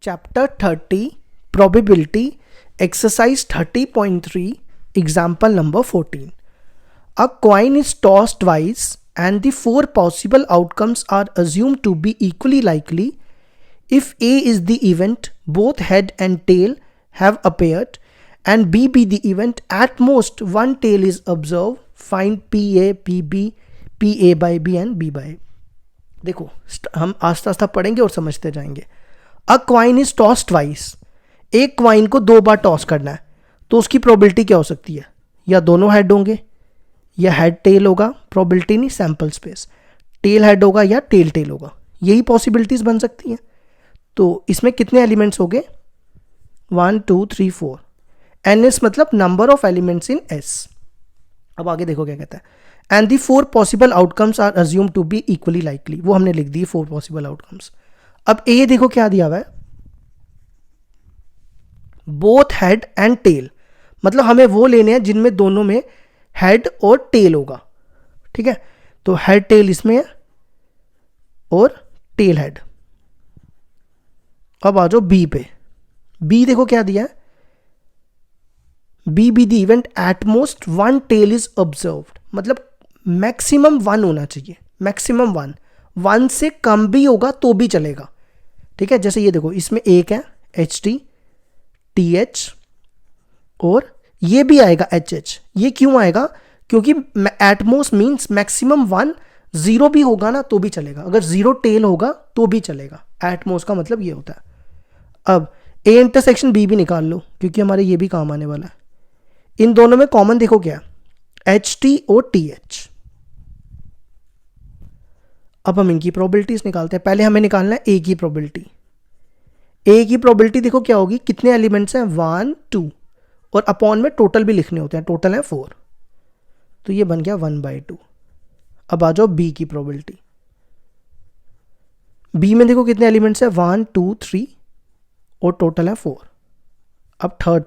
Chapter 30 Probability Exercise 30.3 Example number 14. A coin is tossed twice and the four possible outcomes are assumed to be equally likely. If A is the event, both head and tail have appeared, and B be the event, at most one tail is observed. Find PA, PB, PA by B and B by A. देखो हम आस्ता आस्ता पढ़ेंगे और समझते जाएंगे. अ coin is toss twice. एक coin को दो बार टॉस करना है तो उसकी प्रोबेबिलिटी क्या हो सकती है? या दोनों हेड होंगे या हेड टेल होगा. प्रोबेबिलिटी नहीं, सैंपल स्पेस. टेल हेड होगा या टेल टेल होगा. यही पॉसिबिलिटीज बन सकती हैं. तो इसमें कितने एलिमेंट्स हो गए? 1 2 3 4. एन एस मतलब number of elements in s. अब आगे देखो क्या कहता है. And the four possible outcomes are assume to be equally likely. वो हमने लिख दी फोर पॉसिबल आउटकम्स. अब ए देखो क्या दिया हुआ है, बोथ हेड एंड टेल. मतलब हमें वो लेने हैं जिनमें दोनों में हेड और टेल होगा. ठीक है, तो हेड टेल इसमें है और टेल हेड. अब आ जाओ बी पे. बी देखो क्या दिया है, B be the event at most one tail is observed. मतलब मैक्सिमम वन होना चाहिए. Maximum one. वन से कम भी होगा तो भी चलेगा. ठीक है, जैसे ये देखो इसमें एक है एच टी टी एच और ये भी आएगा एच एच. ये क्यों आएगा? क्योंकि at most means maximum one. Zero भी होगा ना तो भी चलेगा. अगर जीरो टेल होगा तो भी चलेगा. एटमोस्ट का मतलब ये होता है. अब ए इंटरसेक्शन बी भी निकाल लो क्योंकि हमारे ये भी काम आने वाला है. इन दोनों में कॉमन देखो क्या, एच टी और टी एच. अब हम इनकी प्रोबेबिलिटीज निकालते हैं. पहले हमें निकालना है ए की प्रोबेबिलिटी. ए की प्रोबेबिलिटी देखो क्या होगी, कितने एलिमेंट्स हैं 1 2 और अपॉन में टोटल भी लिखने होते हैं. टोटल है 4, तो ये बन गया 1/2. अब आ जाओ बी की प्रोबेबिलिटी. बी में देखो कितने एलिमेंट्स हैं 1 2 3 और टोटल है 4. अब थर्ड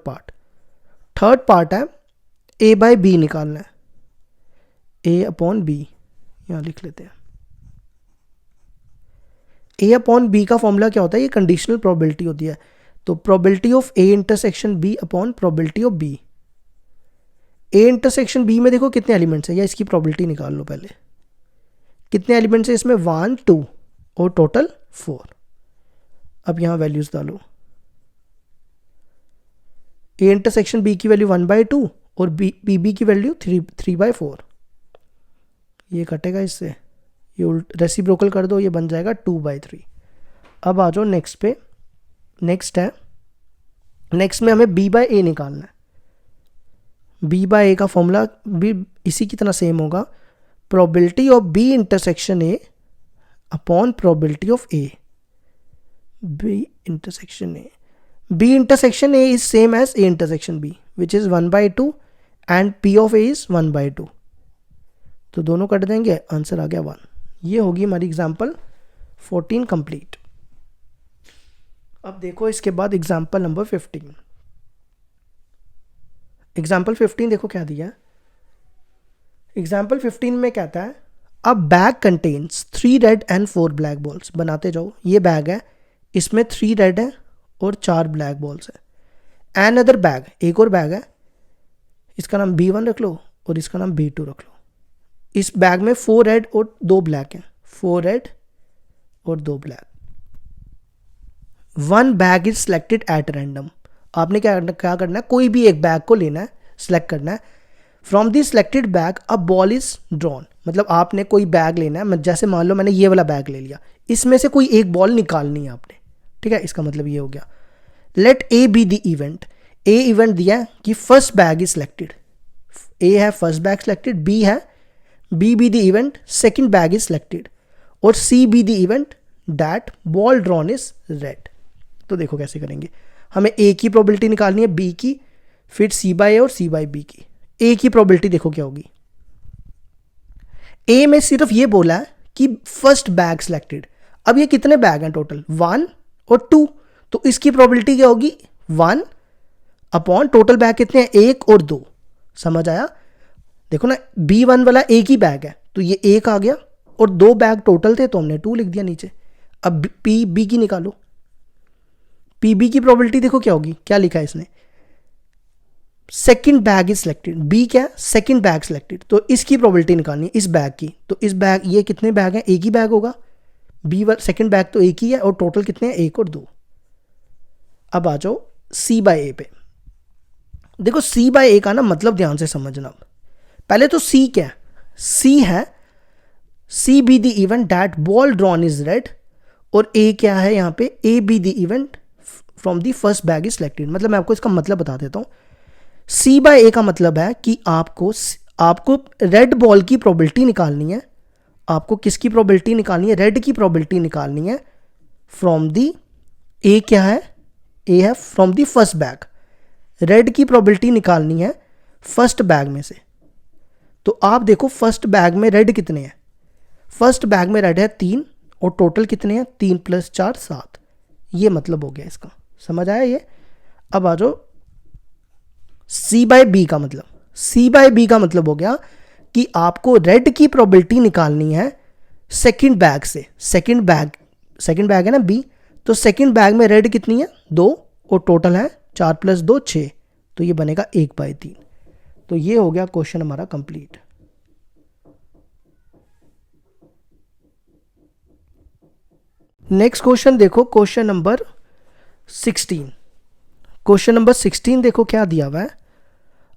पार्ट है ए बाय बी निकालना है. ए अपॉन बी यहां लिख लेते हैं. ए अपॉन बी का फॉर्मूला क्या होता है? ये कंडीशनल प्रोबेबिलिटी होती है. तो probability of A intersection B upon probability of B. A intersection B में देखो कितने एलिमेंट्स हैं, या इसकी प्रोबेबिलिटी निकाल लो पहले. कितने एलिमेंट्स हैं इसमें? 1 2 और टोटल 4. अब यहां वैल्यूज डालो. ए इंटरसेक्शन बी की वैल्यू 1/2 और बी की वैल्यू 3/4. ये कटेगा इससे, ये रेसिप्रोकल कर दो, ये बन जाएगा 2/3. अब आ जाओ नेक्स्ट पे. नेक्स्ट में हमें बी बाय ए निकालना है. बी बाय ए का फॉर्मूला भी इसी की तरह सेम होगा. Probability of B intersection A upon probability of A. B intersection A is same as A intersection B, which is 1/2 and P of A is 1/2. तो दोनों कट देंगे, आंसर आ गया 1. ये होगी हमारी एग्जाम्पल 14 कंप्लीट. अब देखो इसके बाद एग्जाम्पल नंबर 15. एग्जाम्पल 15 देखो क्या दिया है. एग्जाम्पल 15 में कहता है अ bag contains 3 red and 4 black balls. बनाते जाओ. ये बैग है, इसमें 3 रेड है और 4 ब्लैक बॉल्स है. एन अदर बैग, एक और बैग है, इसका नाम B1 रख लो और इसका नाम B2 रख लो. इस बैग में 4 रेड और 2 ब्लैक हैं. 4 रेड और 2 black. 1 bag is selected at random. आपने क्या करना है, कोई भी एक बैग को लेना है, सिलेक्ट करना है. From the selected bag a ball is drawn. मतलब आपने कोई बैग लेना है. जैसे मान लो मैंने ये वाला बैग ले लिया, इसमें से कोई एक बॉल निकालनी है आपने. ठीक है, इसका मतलब ये हो गया. Let A be the event. A event दिया है कि first bag is selected. A है फर्स्ट बैग सिलेक्टेड, बी है B be the event second bag is selected और C be the event that ball drawn is red. तो देखो कैसे करेंगे. हमें ए की प्रोबेबिलिटी निकालनी है, बी की, फिर सी बाय ए और सी बाय बी की. ए की प्रोबेबिलिटी देखो क्या होगी. ए में सिर्फ ये बोला है कि फर्स्ट बैग सिलेक्टेड. अब ये कितने बैग हैं टोटल? 1 और 2. तो इसकी प्रोबेबिलिटी क्या होगी? 1 अपॉन टोटल बैग कितने हैं? 1 और 2. समझ आया? देखो ना, B1 वाला एक ही बैग है तो ये 1 आ गया और 2 बैग टोटल थे तो हमने 2 लिख दिया नीचे. अब बी की निकालो. पीबी की प्रोबेबिलिटी देखो क्या होगी, क्या लिखा है इसने, second bag is selected, B क्या है, सेकंड बैग सिलेक्टेड, तो इसकी प्रोबेबिलिटी निकालनी है इस बैग की, तो इस बैग, ये कितने बैग हैं, एक ही बैग होगा, बी सेकंड बैग तो एक ही है, और टोटल कितने हैं, एक और दो। अब आ जाओ सी बाय ए पे। देखो सी बाय ए का ना मतलब ध्यान से समझना। पहले तो सी क्या है, सी है C be the event that ball drawn is red, और ए क्या है यहाँ पे, A be the event from the first bag is selected. मतलब मैं आपको इसका मतलब बता देता हूँ। सी बाय ए का मतलब है कि आपको रेड बॉल की प्रोबेबिलिटी निकालनी है, आपको किसकी प्रोबेबिलिटी निकालनी है, रेड की प्रोबेबिलिटी निकालनी है फ्रॉम दी, ए क्या है, ए है from the first bag, red की प्रोबेबिलिटी निकालनी है फर्स्ट बैग में से। तो आप देखो फर्स्ट बैग में रेड कितने हैं, फर्स्ट बैग में रेड है 3, और टोटल कितने हैं, 3 + 4 7। ये मतलब हो गया इसका, समझ आया ये। अब आ जाओ सी बाय बी का मतलब, सी बाय बी का मतलब हो गया कि आपको रेड की प्रोबेबिलिटी निकालनी है सेकंड बैग से, सेकंड बैग है ना बी, तो सेकंड बैग में रेड कितनी है 2, और टोटल है 4 + 2 6, तो ये बनेगा 1/3। तो ये हो गया क्वेश्चन हमारा कंप्लीट। नेक्स्ट क्वेश्चन देखो, क्वेश्चन नंबर 16। क्वेश्चन नंबर 16 देखो क्या दिया हुआ है,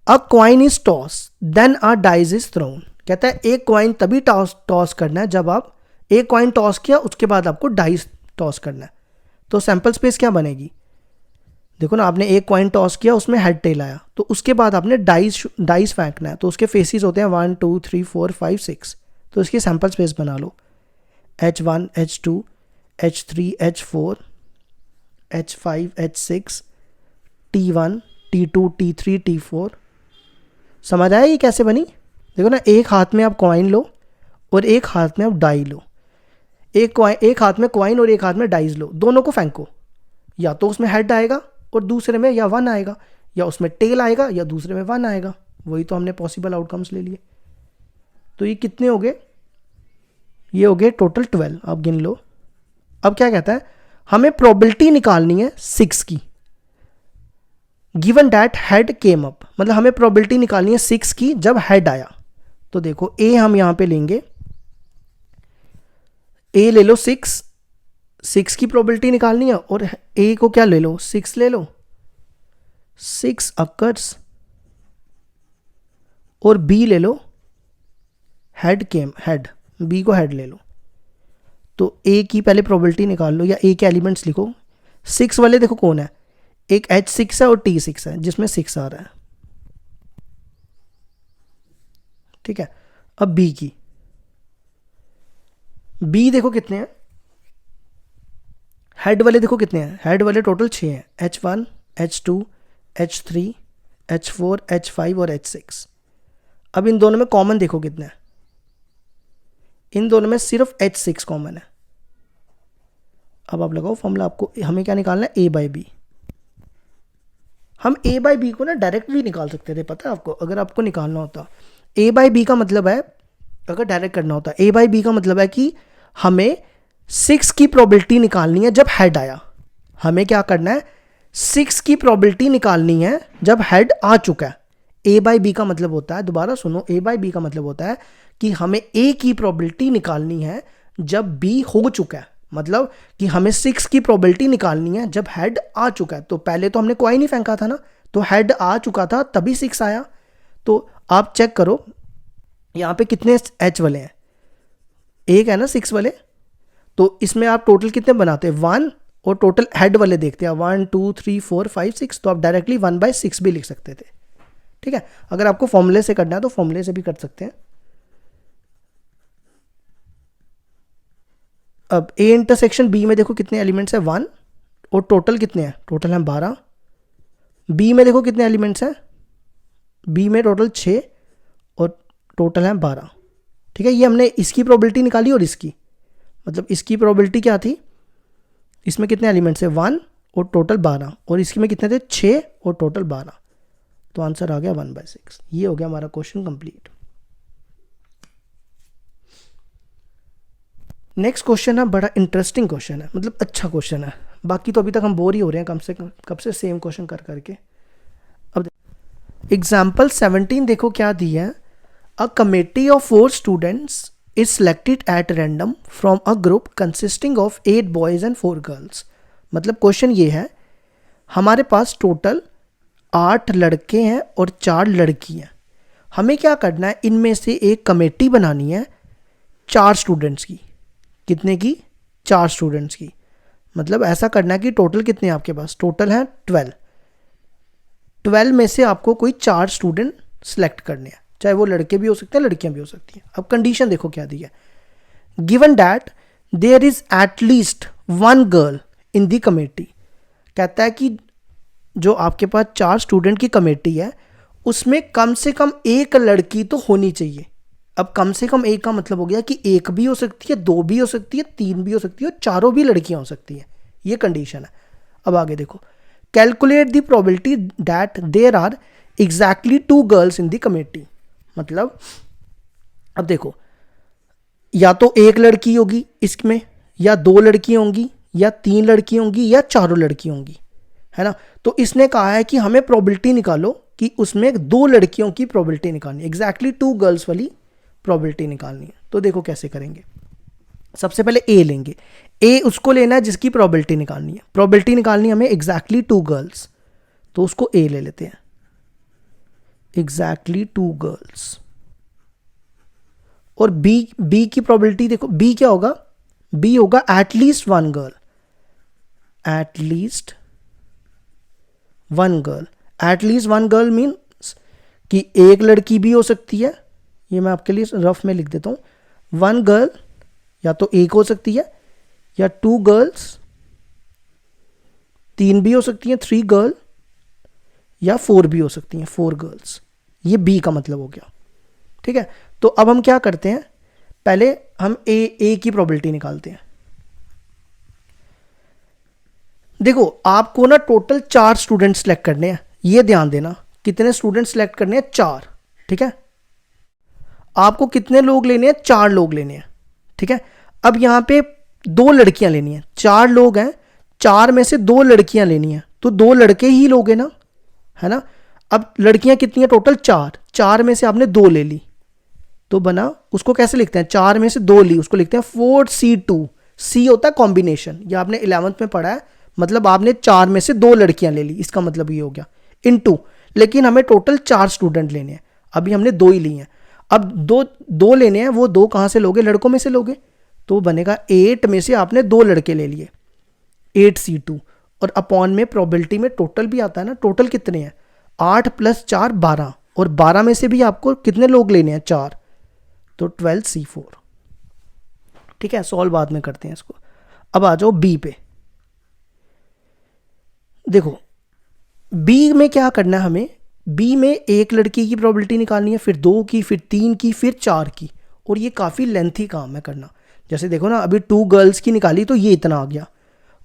a coin is toss then a dice is thrown. कहता है एक कॉइन तभी टॉस करना है जब आप एक कॉइन टॉस किया, उसके बाद आपको डाइस टॉस करना है। तो सैंपल स्पेस क्या बनेगी, देखो ना, आपने एक कॉइन टॉस किया, उसमें हेड टेल आया, तो उसके बाद आपने डाइस फेंकना है, तो उसके फेसिस होते हैं 1 2 3 4 5 6, तो इसकी सैंपल स्पेस बना लो, H1 H2 H3 H4 H5 H6 T1 T2 T3 T4। समझ आया ये कैसे बनी, देखो ना, एक हाथ में आप कॉइन लो और एक हाथ में आप डाई लो, एक हाथ में कॉइन और एक हाथ में डाइस लो, दोनों को फेंको, या तो उसमें हेड आएगा और दूसरे में या 1 आएगा, या उसमें टेल आएगा या दूसरे में 1 आएगा, वही तो हमने पॉसिबल आउटकम्स ले लिए। तो ये कितने हो गए, ये हो गए टोटल 12, आप गिन लो। अब क्या कहता है, हमें प्रोबेबिलिटी निकालनी है 6 की, given that head came up, मतलब हमें प्रोबेबिलिटी निकालनी है 6 की जब हेड आया। तो देखो ए हम यहां पे लेंगे, ए ले लो 6 की प्रोबेबिलिटी निकालनी है, और ए को क्या ले लो, 6 ले लो, 6 अकर्स, और बी ले लो हेड बी को हेड ले लो। तो ए की पहले प्रोबेबिलिटी निकाल लो, या ए के एलिमेंट्स लिखो। 6 वाले देखो कौन है, एक H6 है और T6 है, जिसमें 6 आ रहा है, ठीक है। अब बी की, बी देखो कितने हैं, हेड वाले देखो कितने हैं, हेड वाले टोटल 6 हैं, H1 H2 H3 H4 H5 और H6। अब इन दोनों में कॉमन देखो कितने हैं, इन दोनों में सिर्फ H6 कॉमन है। अब आप लगाओ फॉर्मूला, आपको हमें क्या निकालना है, A/B। हम A/B को ना डायरेक्ट भी निकाल सकते थे, पता है आपको, अगर आपको निकालना होता। A/B का मतलब है, अगर डायरेक्ट करना होता, A/B का मतलब है कि हमें 6 की प्रोबेबिलिटी निकालनी है जब हेड आया। हमें क्या करना है, 6 की प्रोबेबिलिटी निकालनी है जब हेड आ चुका है। A/B का मतलब होता है, दोबारा सुनो, A/B का मतलब होता है कि हमें A की प्रोबेबिलिटी निकालनी है जब B हो चुका है, मतलब कि हमें 6 की प्रोबेबिलिटी निकालनी है जब हेड आ चुका है। तो पहले तो हमने कोई नहीं फेंका था ना, तो हेड आ चुका था तभी 6 आया। तो आप चेक करो यहाँ पे कितने H वाले हैं, एक है ना 6 वाले, तो इसमें आप टोटल कितने बनाते हैं 1, और टोटल हेड वाले देखते हैं 1 2 3 4 5 6, तो आप डायरेक्टली 1/6 भी लिख सकते थे, ठीक है। अगर आपको फॉर्मूले से करना है तो फॉर्मूले से भी कर सकते हैं। अब A इंटरसेक्शन B में देखो कितने एलिमेंट्स हैं 1, और टोटल कितने हैं, टोटल हैं 12। B में देखो कितने एलिमेंट्स हैं, B में टोटल 6 और टोटल हैं 12, ठीक है। ये हमने इसकी प्रोबेबिलिटी निकाली और इसकी, मतलब इसकी प्रोबेबिलिटी क्या थी, इसमें कितने एलिमेंट्स हैं 1 और टोटल 12, और इसकी में कितने थे 6 और टोटल 12, तो आंसर आ गया 1/6। ये हो गया हमारा क्वेश्चन कंप्लीट। नेक्स्ट क्वेश्चन है, बड़ा इंटरेस्टिंग क्वेश्चन है, मतलब अच्छा क्वेश्चन है, बाकी तो अभी तक हम बोर ही हो रहे हैं कम से कम, कब से सेम क्वेश्चन कर करके। अब एग्जाम्पल 17 देखो क्या दिया है। A committee of 4 students is selected at random from a group consisting of 8 boys and 4 girls. मतलब क्वेश्चन ये है, हमारे पास टोटल 8 लड़के हैं और 4 लड़की हैं। हमें क्या करना है, इनमें से एक कमेटी बनानी है 4 स्टूडेंट्स की। कितने की? 4 स्टूडेंट्स की। मतलब ऐसा करना है कि टोटल कितने हैं आपके पास? टोटल हैं 12 में से आपको कोई 4 स्टूडेंट सेलेक्ट करने हैं, चाहे वो लड़के भी हो सकते हैं लड़कियां भी हो सकती हैं। अब कंडीशन देखो क्या दी है, given that there is at least 1 girl in the committee. कहता है कि जो आपके पास 4 स्टूडेंट की कमेटी है उसमें कम से कम एक लड़की तो होनी चाहिए। अब कम से कम एक का मतलब हो गया कि एक भी हो सकती है, 2 भी हो सकती है, 3 भी हो सकती है और चारों भी लड़कियां हो सकती हैं। ये कंडीशन है। अब आगे देखो, calculate the probability that there are exactly 2 girls in the committee. मतलब अब देखो, या तो एक लड़की होगी इसमें, या 2 लड़की होंगी, या 3 लड़की होंगी, या चारों लड़की होंगी, है ना। तो इसने कहा है कि हमें प्रोबेबिलिटी निकालो कि उसमें 2 लड़कियों की प्रोबेबिलिटी निकालनी है, एग्जैक्टली 2 गर्ल्स वाली प्रोबेबिलिटी निकालनी है। तो देखो कैसे करेंगे। सबसे पहले ए लेंगे। ए उसको लेना है जिसकी प्रोबेबिलिटी निकालनी है। प्रोबेबिलिटी निकालनी है हमें एग्जैक्टली 2 गर्ल्स, तो उसको ए ले लेते हैं, एग्जैक्टली 2 गर्ल्स। और बी की प्रोबेबिलिटी देखो, बी क्या होगा? बी होगा at least 1 girl, at least 1 girl. At least 1 girl means कि एक लड़की भी हो सकती है, ये मैं आपके लिए रफ में लिख देता हूँ। 1 गर्ल या तो एक हो सकती है, या 2 गर्ल्स, 3 भी हो सकती हैं 3 गर्ल, या 4 भी हो सकती हैं 4 गर्ल्स। ये बी का मतलब हो गया, ठीक है। तो अब हम क्या करते हैं, पहले हम ए की प्रोबेबिलिटी निकालते हैं। देखो आपको ना टोटल 4 स्टूडेंट सेलेक्ट करने हैं, ये ध्यान देना। कितने स्टूडेंट सेलेक्ट करने हैं? 4, ठीक है। आपको कितने लोग लेने हैं? 4 लोग लेने हैं, ठीक है। अब यहां पे 2 लड़कियां लेनी हैं। 4 लोग हैं, 4 में से 2 लड़कियां लेनी हैं, तो 2 लड़के ही लोगे ना, है ना। अब लड़कियां कितनी हैं? टोटल 4, 4 में से आपने 2 ले ली, तो बना, उसको कैसे लिखते हैं? 4 में से 2 ली, उसको लिखते हैं 4C2। सी होता है कॉम्बिनेशन, ये आपने 11th में पढ़ा है। मतलब आपने 4 में से 2 लड़कियां ले ली, इसका मतलब ये हो गया इनटू। लेकिन हमें टोटल 4 स्टूडेंट लेने हैं, अभी हमने 2 ही ली हैं। अब दो लेने हैं, वो 2 कहां से लोगे? लड़कों में से लोगे, तो बनेगा 8 में से आपने 2 लड़के ले लिए, 8C2। और अपॉन में प्रोबेबिलिटी में टोटल भी आता है ना, टोटल कितने हैं? 8 + 4 12, और 12 में से भी आपको कितने लोग लेने हैं? 4, तो 12C4, ठीक है। सॉल्व बाद में करते हैं इसको। अब आ जाओ बी पे। देखो बी में क्या करना है हमें, बी में एक लड़की की प्रोबेबिलिटी निकालनी है, फिर 2 की, फिर 3 की, फिर 4 की। और ये काफ़ी लेंथी काम है करना। जैसे देखो ना, अभी 2 गर्ल्स की निकाली तो ये इतना आ गया।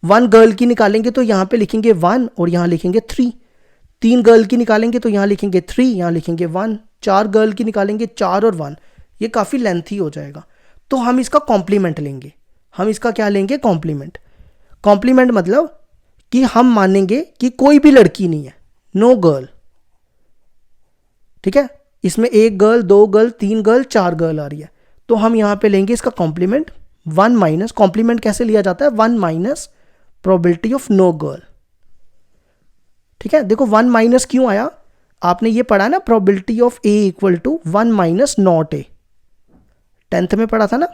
1 गर्ल की निकालेंगे तो यहाँ पे लिखेंगे 1 और यहाँ लिखेंगे 3। 3 गर्ल की निकालेंगे तो यहाँ लिखेंगे 3, यहाँ लिखेंगे 1। 4 गर्ल की निकालेंगे 4 और 1, ये काफ़ी लेंथी हो जाएगा। तो हम इसका कॉम्प्लीमेंट लेंगे। हम इसका क्या लेंगे? कॉम्प्लीमेंट। कॉम्प्लीमेंट मतलब कि हम मानेंगे कि कोई भी लड़की नहीं है, नो गर्ल, ठीक है। इसमें 1 गर्ल, 2 गर्ल, 3 गर्ल, 4 गर्ल आ रही है, तो हम यहां पे लेंगे इसका कॉम्प्लीमेंट। 1 माइनस, कॉम्प्लीमेंट कैसे लिया जाता है? 1 minus probability of no girl, ठीक है। देखो 1 माइनस क्यों आया? आपने ये पढ़ा ना, probability of A equal to 1 minus not A, 10th में पढ़ा था ना,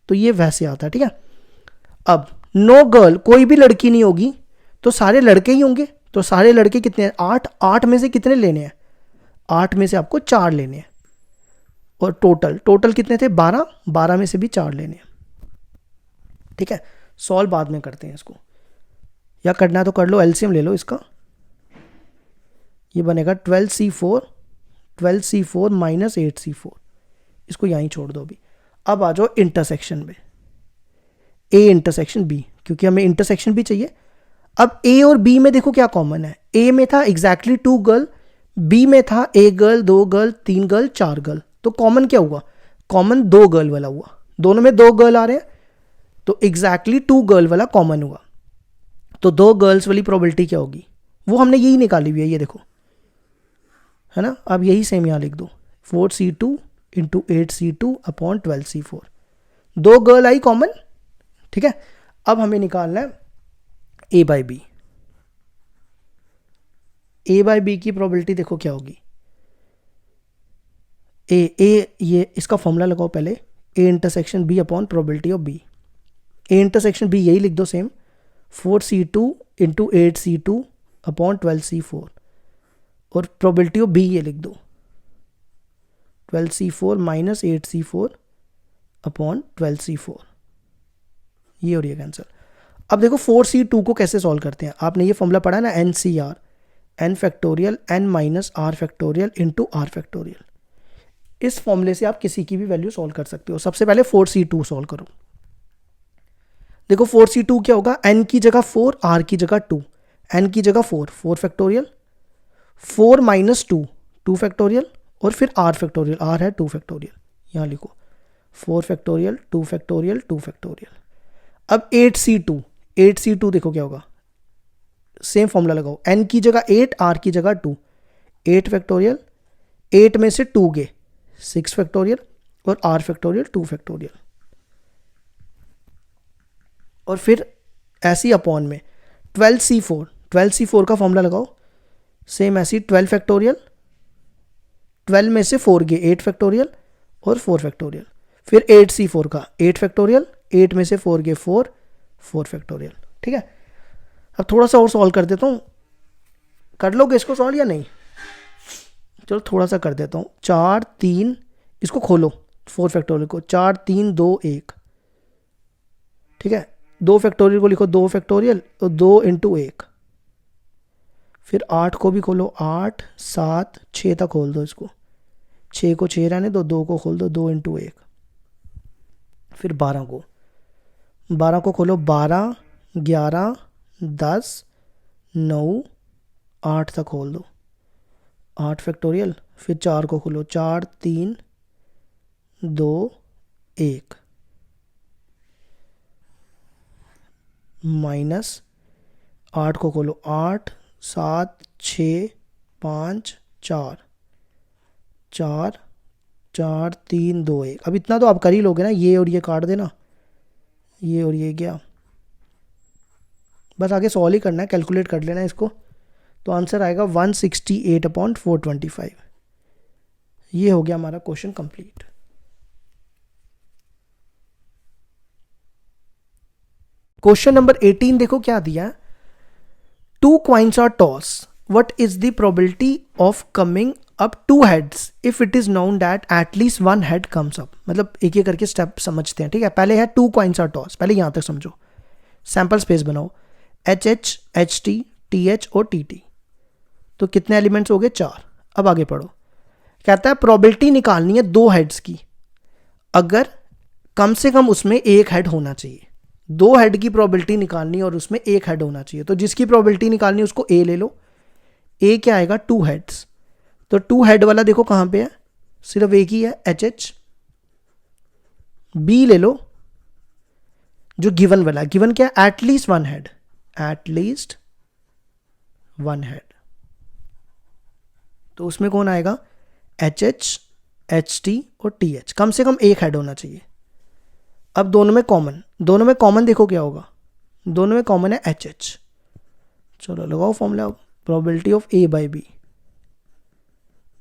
तो ये वैसे आता है, ठीक है। अब नो गर्ल, कोई भी लड़की नहीं होगी, तो सारे लड़के ही होंगे। तो सारे लड़के कितने हैं? 8। 8 में से कितने लेने हैं? 8 में से आपको 4 लेने हैं। और टोटल कितने थे? 12। 12 में से भी 4 लेने हैं, ठीक है। सॉल्व बाद में करते हैं इसको, या करना है तो कर लो, एलसीएम ले लो इसका। ये बनेगा 12C4 माइनस 8C4, इसको यहीं छोड़ दो अभी। अब आ जाओ इंटरसेक्शन में, ए इंटरसेक्शन बी, क्योंकि हमें इंटरसेक्शन भी चाहिए। अब ए और बी में देखो क्या कॉमन है। ए में था एग्जैक्टली 2 गर्ल, बी में था 1 गर्ल, 2 गर्ल, 3 गर्ल, 4 गर्ल। तो कॉमन क्या हुआ? कॉमन 2 गर्ल वाला हुआ। दोनों में 2 गर्ल आ रहे हैं, तो एग्जैक्टली 2 गर्ल वाला कॉमन हुआ। तो 2 गर्ल्स वाली प्रोबेबिलिटी क्या होगी, वो हमने यही निकाली हुई है, ये देखो, है ना। अब यही सेम यहाँ लिख दो, 4C2 into 8C2 upon 12C4, 2 girl आई कॉमन, ठीक है। अब हमें निकालना है A by B. A by B की प्रोबेबिलिटी देखो क्या होगी, ए ये इसका फॉर्मूला लगाओ पहले, A intersection B upon probability of B। A intersection B यही लिख दो same, 4C2 into 8C2 upon 12C4, और प्रोबेबिलिटी ऑफ B ये लिख दो, 12C4 minus 8C4 upon 12C4, ये हो रही है कैंसिल। अब देखो 4C2 को कैसे सॉल्व करते हैं, आपने ये फॉर्मूला पढ़ा ना, NCR, n factorial n minus r factorial into r factorial. इस फॉर्मूले से आप किसी की भी वैल्यू सॉल्व कर सकते हो। सबसे पहले 4C2 सॉल्व करो। देखो 4C2 क्या होगा, n की जगह 4, r की जगह 2, n की जगह 4, 4 फैक्टोरियल, 4 माइनस 2, 2 फैक्टोरियल, और फिर r फैक्टोरियल, r है 2 फैक्टोरियल, यहाँ लिखो 4 फैक्टोरियल 2 फैक्टोरियल 2 फैक्टोरियल। अब 8C2, 8C2 देखो क्या होगा, सेम फॉर्मूला लगाओ, n की जगह 8, r की जगह 2, 8 फैक्टोरियल, 8 में से 2 गए 6 फैक्टोरियल, और r फैक्टोरियल 2 फैक्टोरियल, और फिर ऐसी अपॉन में 12C4, 12C4 का फॉर्मूला लगाओ, सेम ऐसी 12 फैक्टोरियल, 12 में से 4 गए 8 फैक्टोरियल और 4 फैक्टोरियल, फिर 8C4 का 8 फैक्टोरियल, 8 में से 4 गए 4, 4 फैक्टोरियल, ठीक है। अब थोड़ा सा और सॉल्व कर देता हूँ, कर लोगे इसको सॉल्व या नहीं, चलो थोड़ा सा कर देता हूँ। 4 3, इसको खोलो 4 फैक्टोरियल को, 4 3 2 1, ठीक है। 2 फैक्टोरियल को लिखो 2 फैक्टोरियल और 2 इंटू 1, फिर 8 को भी खोलो, 8 7 6 तक खोल दो इसको, 6 को 6 रहने दो, 2 को खोल दो 2 इंटू 1, फिर 12 को खोलो, 12 11 10 9 8 तक खोल दो, 8 फैक्टोरियल, फिर 4 को खोलो, 4 3 2 1 माइनस 8 को खोलो, 8 7 6 5 4 4 4 3 2 1। अब इतना तो आप कर ही लोगे ना, ये और ये काट देना, ये और ये गया, बस आगे सॉल्व ही करना है, कैलकुलेट कर लेना है इसको, तो आंसर आएगा 168 अपॉन 425। ये हो गया हमारा क्वेश्चन कंप्लीट। क्वेश्चन नंबर 18 देखो क्या दिया है, 2 coins are tossed, what is the probability of coming up 2 heads if it is known that at least 1 head comes up। मतलब एक एक करके स्टेप समझते हैं, ठीक है। पहले है 2 coins are tossed, पहले यहां तक समझो, सैंपल स्पेस बनाओ, HH HT TH और TT, तो कितने एलिमेंट्स हो गए 4। अब आगे पढ़ो, कहता है प्रोबेबिलिटी निकालनी है 2 हेड्स की, अगर कम से कम उसमें एक हेड होना चाहिए। 2 हेड की प्रोबेबिलिटी निकालनी है और उसमें एक हेड होना चाहिए, तो जिसकी प्रोबेबिलिटी निकालनी है उसको A ले लो। A क्या आएगा 2 हेड्स, तो 2 हेड वाला देखो कहाँ पे है, सिर्फ एक ही है HH। B ले लो जो गिवन वाला, गिवन क्या है एटलीस्ट 1 हेड, एटलीस्ट 1 हेड, तो उसमें कौन आएगा HH HT और TH, कम से कम एक हेड होना चाहिए। अब दोनों में कॉमन देखो क्या होगा, दोनों में कॉमन है HH। चलो लगाओ formula, probability of A by B,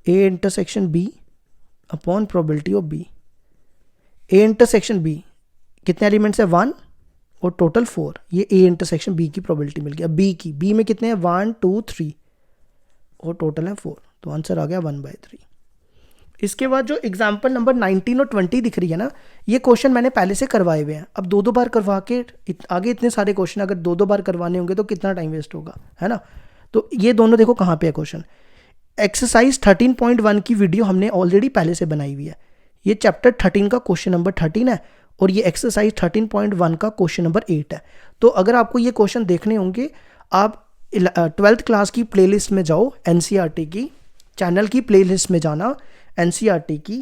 A intersection B upon probability of B। A intersection B कितने एलिमेंट्स है 1 और टोटल 4, ये A इंटरसेक्शन B की प्रोबेबिलिटी मिल गई। अब B में कितने हैं 1 2 3 और टोटल है 4, तो आंसर आ गया 1/3। इसके बाद जो एग्जाम्पल नंबर 19 और 20 दिख रही है ना, ये क्वेश्चन मैंने पहले से करवाए हुए हैं। अब 2 बार करवा के आगे इतने सारे क्वेश्चन अगर 2 बार करवाने होंगे तो कितना टाइम वेस्ट होगा, है ना। तो ये दोनों देखो कहाँ पे है क्वेश्चन। एक्सरसाइज 13.1 की वीडियो हमने ऑलरेडी पहले से बनाई हुई है, ये चैप्टर 13 का क्वेश्चन नंबर 13 है और ये एक्सरसाइज 13.1 का क्वेश्चन नंबर 8 है। तो अगर आपको ये क्वेश्चन देखने होंगे, आप 12th क्लास की प्लेलिस्ट में जाओ, NCERT की चैनल की प्लेलिस्ट में जाना, NCERT की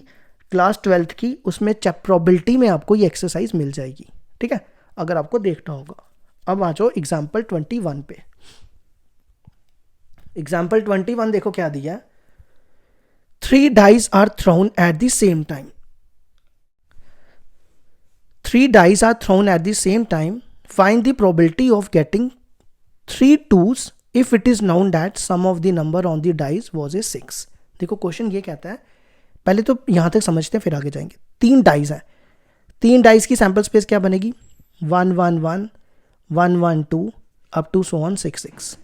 क्लास 12th की, उसमें प्रोबेबिलिटी में आपको ये एक्सरसाइज मिल जाएगी, ठीक है, अगर आपको देखना होगा। अब आ जाओ एग्जाम्पल 21 पे। एग्जाम्पल 21 देखो क्या दिया है, 3 dice are thrown at the same time. 3 dice are thrown at the same time. Find the probability of getting 3 twos if it is known that sum of the number on the dice was a 6. देखो question ये कहता है, पहले तो यहां तक समझते हैं फिर आगे जाएंगे। 3 डाइस है, 3 डाइस की सैंपल स्पेस क्या बनेगी, 1 1 1 1 1 2 अप टू सो ऑन 6 6।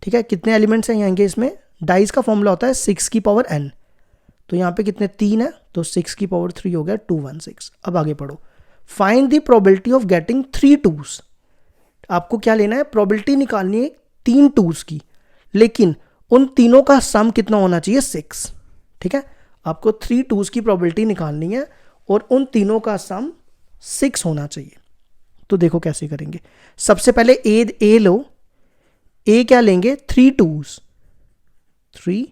ठीक है, कितने एलिमेंट्स हैं आएंगे इसमें, डाइस का फॉर्मूला होता है 6 की पावर n, तो यहाँ पे कितने 3 है, तो 6 की पावर 3 हो गया 216। अब आगे पढ़ो, find the probability of getting 3 टूस। आपको क्या लेना है, प्रोबेबिलिटी निकालनी है 3 टूस की, लेकिन उन तीनों का सम कितना होना चाहिए 6। ठीक है, आपको 3 टूस की प्रोबेबिलिटी निकालनी है और उन तीनों का सम 6 होना चाहिए। तो देखो कैसे करेंगे, सबसे पहले ए लो, ए क्या लेंगे 3 टूस, 3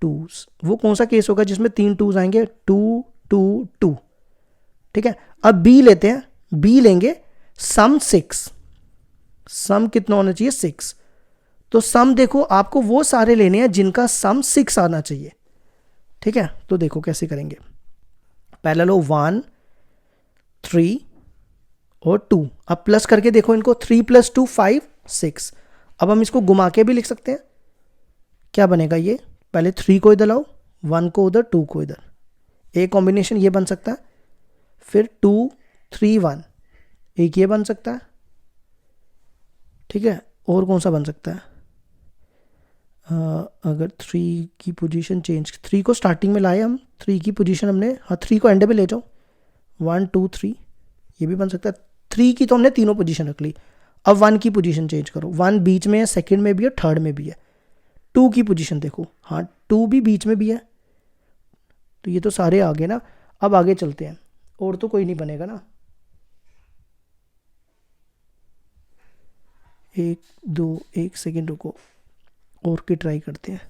टूस, वो कौन सा केस होगा जिसमें 3 टूस आएंगे, 2 2 2। ठीक है, अब बी लेते हैं, बी लेंगे सम 6, सम कितना होना चाहिए 6। तो सम देखो आपको वो सारे लेने हैं जिनका सम 6 आना चाहिए। ठीक है, तो देखो कैसे करेंगे, पहला लो 1 3 और 2, अब प्लस करके देखो इनको, 3 + 2 5 6। अब हम इसको घुमा के भी लिख सकते हैं, क्या बनेगा ये, पहले 3 को इधर लाओ, 1 को उधर, 2 को इधर, एक कॉम्बिनेशन ये बन सकता है, फिर 2 3 1 एक ये बन सकता है। ठीक है, और कौन सा बन सकता है, अगर 3 की पोजीशन चेंज, 3 को स्टार्टिंग में लाए हम, 3 की पोजीशन हमने, हाँ 3 को एंड में ले जाओ, 1 2 3 ये भी बन सकता है। 3 की तो हमने तीनों पोजीशन रख ली, अब 1 की पोजीशन चेंज करो, 1 बीच में है, सेकंड में भी है, थर्ड में भी है। 2 की पोजीशन देखो, हाँ 2 भी बीच में भी है, तो ये तो सारे आ गए ना। अब आगे चलते हैं, और तो कोई नहीं बनेगा ना, 1 2 1 सेकेंड रुको, और की ट्राई करते हैं।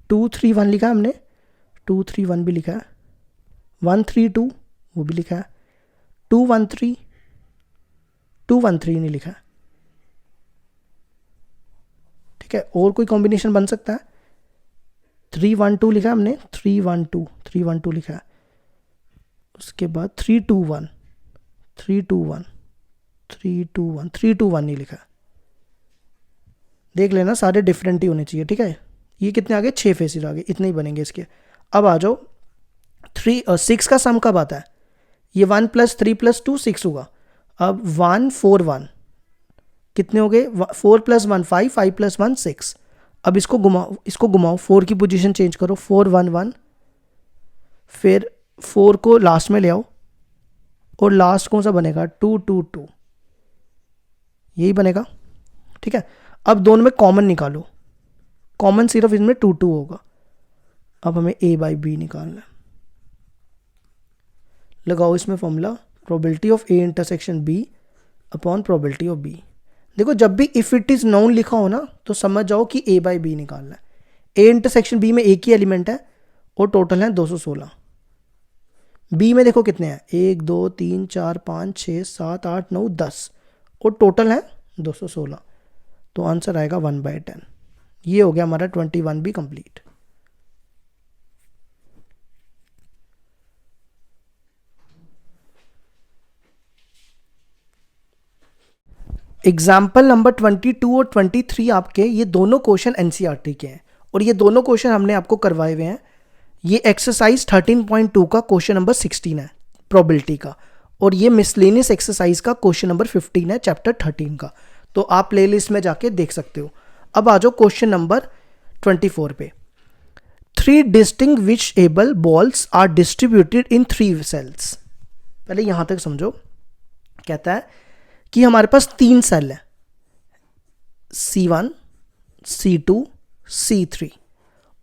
2 3 1 लिखा है हमने, 2 3 1 भी लिखा है, 1 3 2 वो भी लिखा है, 2 1 3 2 1 3 नहीं लिखा है। ठीक है, और कोई कॉम्बिनेशन बन सकता है, 3 1 2 लिखा है हमने, 3 1 2 3 1 2 लिखा है, उसके बाद 3 2 1 3 2 1 3 2 1 3 2 1 नहीं लिखा है। देख लेना सारे डिफरेंट ही होने चाहिए। ठीक है, ये कितने आ गए, 6 फेसेस आ गए, इतने ही बनेंगे इसके। अब आ जाओ 6 का सम कब आता है, ये 1 + 3 + 2 6 होगा। अब 1 4 1 कितने हो गए, 4 + 1 5 5 + 1 6। अब इसको घुमाओ, 4 की पोजीशन चेंज करो, 4 1 1, फिर 4 को लास्ट में ले आओ, और लास्ट कौन सा बनेगा, 2 2 2 यही बनेगा। ठीक है, अब दोनों में कॉमन निकालो, कॉमन सिर्फ इसमें 2 2 होगा। अब हमें a/b निकालना है, लगाओ इसमें formula, probability of a intersection b upon probability of b। देखो जब भी इफ इट इज नोन लिखा हो ना, तो समझ जाओ कि a/b निकालना है। a इंटरसेक्शन b में एक ही एलिमेंट है और टोटल है 216। b में देखो कितने हैं, 1 2 3 4 5 6 7 8 9 10 और टोटल है 216, तो आंसर आएगा 1/10। ये हो गया हमारा 21 भी कंप्लीट। एग्जाम्पल नंबर 22 और 23 आपके ये दोनों क्वेश्चन एनसीईआरटी के हैं, और ये दोनों क्वेश्चन हमने आपको करवाए हुए हैं। ये एक्सरसाइज 13.2 का क्वेश्चन नंबर 16 है प्रोबेबिलिटी का, और ये मिसलेनियस एक्सरसाइज का क्वेश्चन नंबर 15 है चैप्टर 13 का, तो आप प्लेलिस्ट में जाके देख सकते हो। अब आ जाओ क्वेश्चन नंबर 24 पे। 3 distinguishable balls are distributed in 3 cells. पहले यहां तक समझो, कहता है कि हमारे पास 3 सेल है, C1 C2 C3,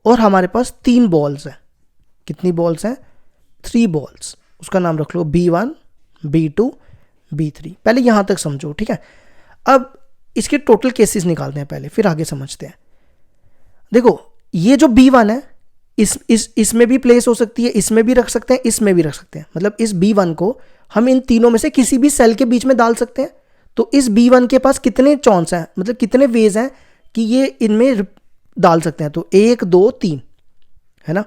और हमारे पास 3 बॉल्स हैं। कितनी बॉल्स हैं, 3 बॉल्स, उसका नाम रख लो B1 B2 B3। पहले यहां तक समझो, ठीक है। अब इसके टोटल केसेस निकालते हैं पहले, फिर आगे समझते हैं। देखो ये जो B1 है, इसमें भी प्लेस हो सकती है, इसमें भी रख सकते हैं, इसमें भी रख सकते हैं। मतलब इस B1 को हम इन तीनों में से किसी भी सेल के बीच में डाल सकते हैं। तो इस B1 के पास कितने चांस हैं, मतलब कितने वेज हैं कि ये इनमें डाल सकते हैं, तो 1 2 3 है ना।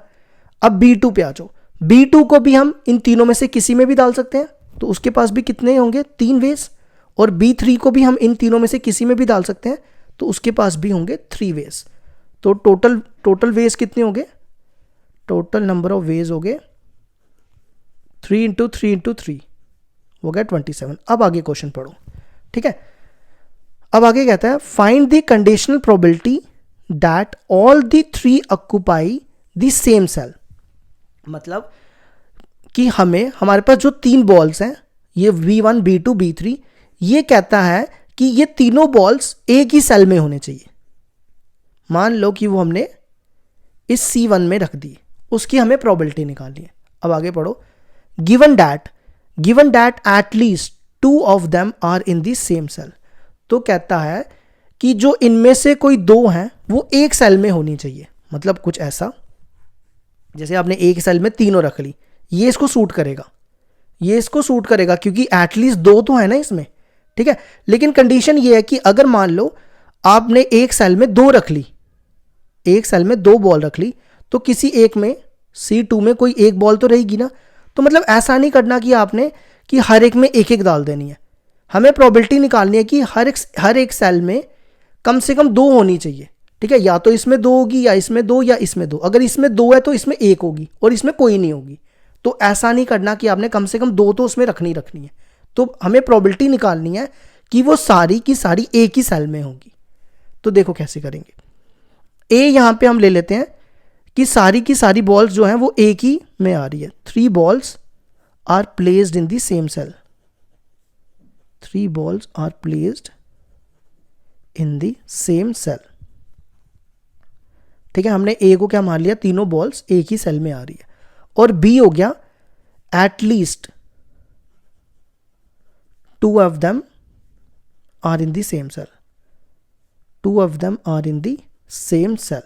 अब B2 पे आ जाओ, B2 को भी हम इन तीनों में से किसी में भी डाल सकते हैं, तो उसके पास भी कितने होंगे 3 वेज। और B3 को भी हम इन तीनों में से किसी में भी डाल सकते हैं, तो उसके पास भी होंगे 3 वेज। तो टोटल वेज कितने होंगे, टोटल नंबर ऑफ वेज हो गए 3 × 3 × 3 हो गया 27। अब आगे क्वेश्चन पढ़ो, ठीक है। अब आगे कहता है find the conditional probability that all the 3 occupy the same cell. मतलब कि हमारे पास जो 3 बॉल्स हैं, ये B1 B2 B3, ये कहता है कि ये तीनों बॉल्स एक ही सेल में होने चाहिए। मान लो कि वो हमने इस C1 में रख दी, उसकी हमें प्रोबेबिलिटी निकालनी है। अब आगे पढ़ो, given that at least 2 of them are in the same cell. तो कहता है कि जो इनमें से कोई 2 हैं वो एक सेल में होनी चाहिए। मतलब कुछ ऐसा, जैसे आपने एक सेल में तीनों रख ली, ये इसको सूट करेगा, ये इसको सूट करेगा, क्योंकि एटलीस्ट 2 तो है ना इसमें, ठीक है। लेकिन कंडीशन ये है कि अगर मान लो आपने एक सेल में 2 रख ली, एक सेल में 2 बॉल रख ली, तो किसी एक में C2 में कोई एक बॉल तो रहेगी ना। तो मतलब ऐसा नहीं करना कि आपने कि हर एक में एक एक डाल देनी है। हमें प्रोबेबिलिटी निकालनी है कि हर एक सेल में कम से कम 2 होनी चाहिए, ठीक है। या तो इसमें 2 होगी, या इसमें 2, या इसमें 2। अगर इसमें 2 है तो इसमें 1 होगी और इसमें कोई नहीं होगी। तो ऐसा नहीं करना कि आपने कम से कम 2 तो उसमें रखनी है। तो हमें प्रोबेबिलिटी निकालनी है कि वो सारी की सारी एक ही सेल में होगी। तो देखो कैसे करेंगे। ए यहां पे हम ले लेते हैं कि सारी की सारी बॉल्स जो हैं वो एक ही में आ रही है। 3 balls are placed in the same cell, 3 balls are placed in the same cell, ठीक है। हमने ए को क्या मान लिया, तीनों बॉल्स एक ही सेल में आ रही है। और बी हो गया at least 2 of them are in the same cell, 2 of them are in the same cell.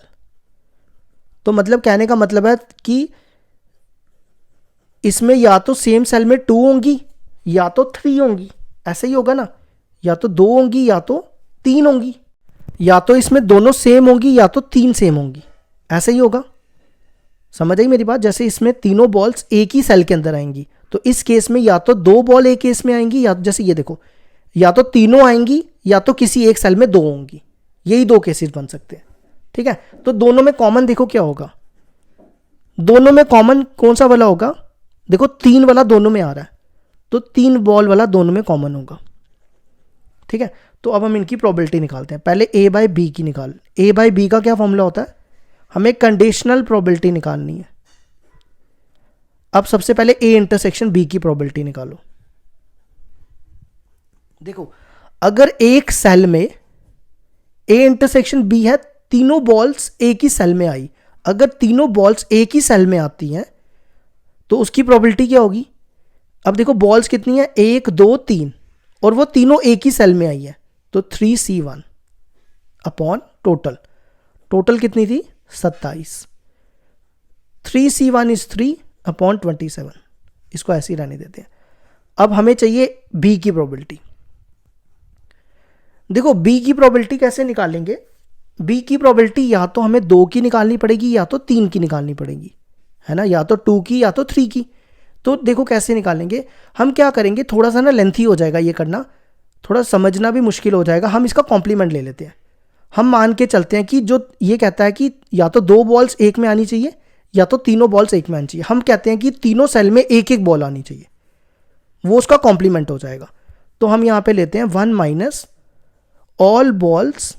तो मतलब कहने का मतलब है कि इसमें या तो सेम सेल में 2 होंगी या तो 3 होंगी, ऐसे ही होगा ना। या तो 2 होंगी या तो 3 होंगी, या तो इसमें दोनों सेम होंगी या तो 3 सेम होंगी, ऐसे ही होगा। समझ आई मेरी बात। जैसे इसमें तीनों बॉल्स एक ही सेल के अंदर आएंगी, तो इस केस में या तो 2 बॉल एक केस में आएंगी, या जैसे ये देखो, या तो तीनों आएंगी या तो किसी एक सेल में 2 होंगी। यही 2 केसेस बन सकते हैं, ठीक है। तो दोनों में कॉमन देखो क्या होगा, दोनों में कॉमन कौन सा वाला होगा, देखो 3 वाला दोनों में आ रहा है, तो 3 बॉल वाला दोनों में कॉमन होगा, ठीक है। तो अब हम इनकी प्रोबेबिलिटी निकालते हैं। पहले A बाई बी की निकाल। A बाई बी का क्या फॉर्मूला होता है, हमें कंडीशनल प्रोबेबिलिटी निकालनी है। अब सबसे पहले A इंटरसेक्शन B की प्रोबेबिलिटी निकालो। देखो अगर एक सेल में A इंटरसेक्शन B है, तीनों बॉल्स एक ही सेल में आई, अगर तीनों बॉल्स एक ही सेल में आती हैं तो उसकी प्रोबेबिलिटी क्या होगी। अब देखो बॉल्स कितनी है, 1 2 3, और वो तीनों एक ही सेल में आई है, तो 3C1 अपॉन टोटल कितनी थी 27। 3C1 is 3 upon 27। इसको ऐसे ही रहने देते हैं। अब हमें चाहिए B की प्रोबेबिलिटी। देखो B की प्रोबेबिलिटी कैसे निकालेंगे, B की प्रोबेबिलिटी या तो हमें 2 की निकालनी पड़ेगी या तो 3 की निकालनी पड़ेगी, है ना, या तो 2 की या तो 3 की। तो देखो कैसे निकालेंगे, हम क्या करेंगे, थोड़ा सा ना लेंथी हो जाएगा ये करना, थोड़ा समझना भी मुश्किल हो जाएगा। हम इसका कॉम्प्लीमेंट ले लेते हैं। हम मान के चलते हैं कि जो ये कहता है कि या तो 2 बॉल्स एक में आनी चाहिए या तो तीनों बॉल्स एक में आनी चाहिए। हम कहते हैं कि तीनों सेल में एक एक बॉल आनी चाहिए, वो उसका कॉम्प्लीमेंट हो जाएगा। तो हम यहां पे लेते हैं 1 माइनस ऑल बॉल्स,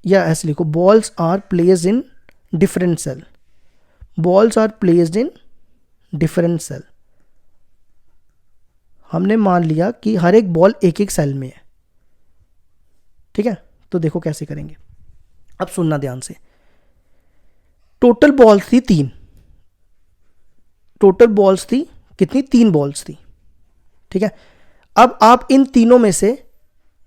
या ऐसे लिखो, balls are placed in different cell, balls are placed in different cell. हमने मान लिया कि हर एक बॉल एक एक सेल में है, ठीक है। तो देखो कैसे करेंगे, अब सुनना ध्यान से। टोटल बॉल्स थी 3, टोटल बॉल्स थी कितनी, 3 बॉल्स थी, ठीक है। अब आप इन तीनों में से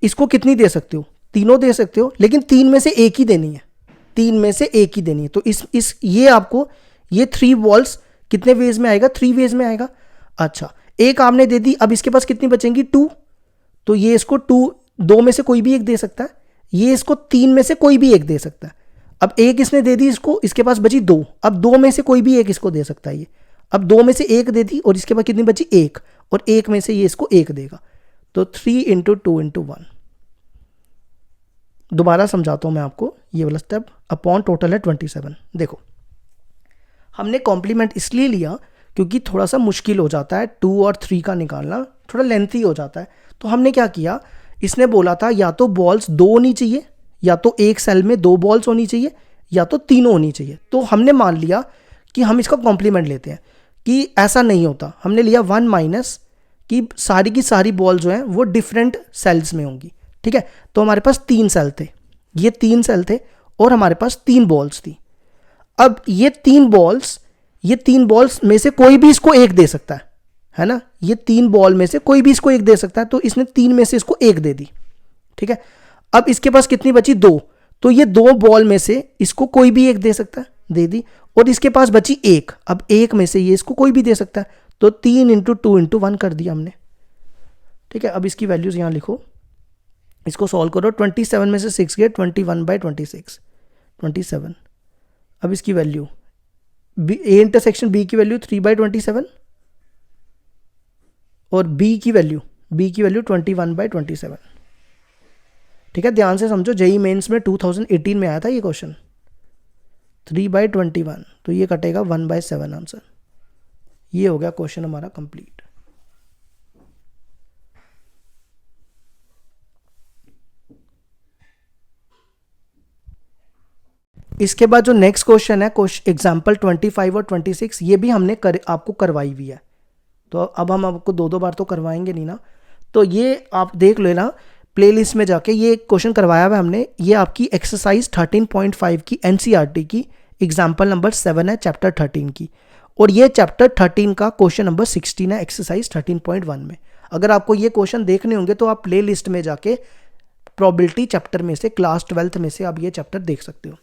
इसको कितनी दे सकते हो, तीनों दे सकते हो, लेकिन 3 में से एक ही देनी है, 3 में से एक ही देनी है। तो ये आपको ये 3 बॉल्स कितने वेज में आएगा, 3 वेज में आएगा। अच्छा, एक आपने दे दी, अब इसके पास कितनी बचेंगी 2, तो ये इसको 2 में से कोई भी एक दे सकता है, ये इसको 3 में से कोई भी एक दे सकता है। अब एक इसने दे दी इसको, इसके पास बची 2, अब 2 में से कोई भी एक इसको दे सकता है ये। अब 2 में से एक दे दी और इसके बाद कितनी बची 1, और 1 में से ये इसको 1 देगा, तो 3 × 2 × 1। दोबारा समझाता हूं मैं आपको ये वाला स्टेप। अपॉन टोटल है 27। देखो हमने कॉम्प्लीमेंट इसलिए लिया क्योंकि थोड़ा सा मुश्किल हो जाता है 2 और 3 का निकालना, थोड़ा लेंथी हो जाता है। तो हमने क्या किया, इसने बोला था या तो बॉल्स 2 होनी चाहिए, या तो एक सेल में 2 बॉल्स होनी चाहिए, या तो तीनों होनी चाहिए। तो हमने मान लिया कि हम इसका कॉम्प्लीमेंट लेते हैं, कि ऐसा नहीं होता। हमने लिया 1 माइनस कि सारी की सारी बॉल जो हैं वो डिफरेंट सेल्स में होंगी, ठीक है। तो हमारे पास 3 सेल थे, ये 3 सेल थे, और हमारे पास 3 बॉल्स थी। अब ये 3 बॉल्स में से कोई भी इसको एक दे सकता है ना, ये 3 बॉल में से कोई भी इसको एक दे सकता है, तो इसने 3 में से इसको एक दे दी, ठीक है। अब इसके पास कितनी बची 2, तो ये 2 बॉल में से इसको कोई भी एक दे सकता है, दे दी, और इसके पास बची 1, अब 1 में से ये इसको कोई भी दे सकता है, तो 3 × 2 × 1 कर दिया हमने, ठीक है। अब इसकी वैल्यूज यहां लिखो, इसको सॉल्व करो। 27 में से 6 गए, 21/26, 27। अब इसकी वैल्यू ए इंटरसेक्शन बी की वैल्यू 3/27, और बी की वैल्यू 21/27, ठीक है। ध्यान से समझो, जेईई मेंस में 2018 में आया था ये क्वेश्चन। 3/21, तो ये कटेगा 1/7 आंसर। ये हो गया क्वेश्चन हमारा कंप्लीट। इसके बाद जो नेक्स्ट क्वेश्चन है, एग्जाम्पल 25 और 26, ये भी हमने आपको करवाई हुई है। तो अब हम आपको 2 बार तो करवाएंगे नहीं ना, तो ये आप देख लेना प्लेलिस्ट में जाके, ये क्वेश्चन करवाया हुआ है हमने। ये आपकी एक्सरसाइज 13.5 की एनसीईआरटी की एग्जाम्पल नंबर 7 है, चैप्टर 13 की, और ये चैप्टर 13 का क्वेश्चन नंबर 16 है, एक्सरसाइज 13.1 में। अगर आपको ये क्वेश्चन देखने होंगे तो आप प्ले लिस्ट में जाके प्रोबेबिलिटी चैप्टर में से, क्लास 12th में से आप ये चैप्टर देख सकते हो।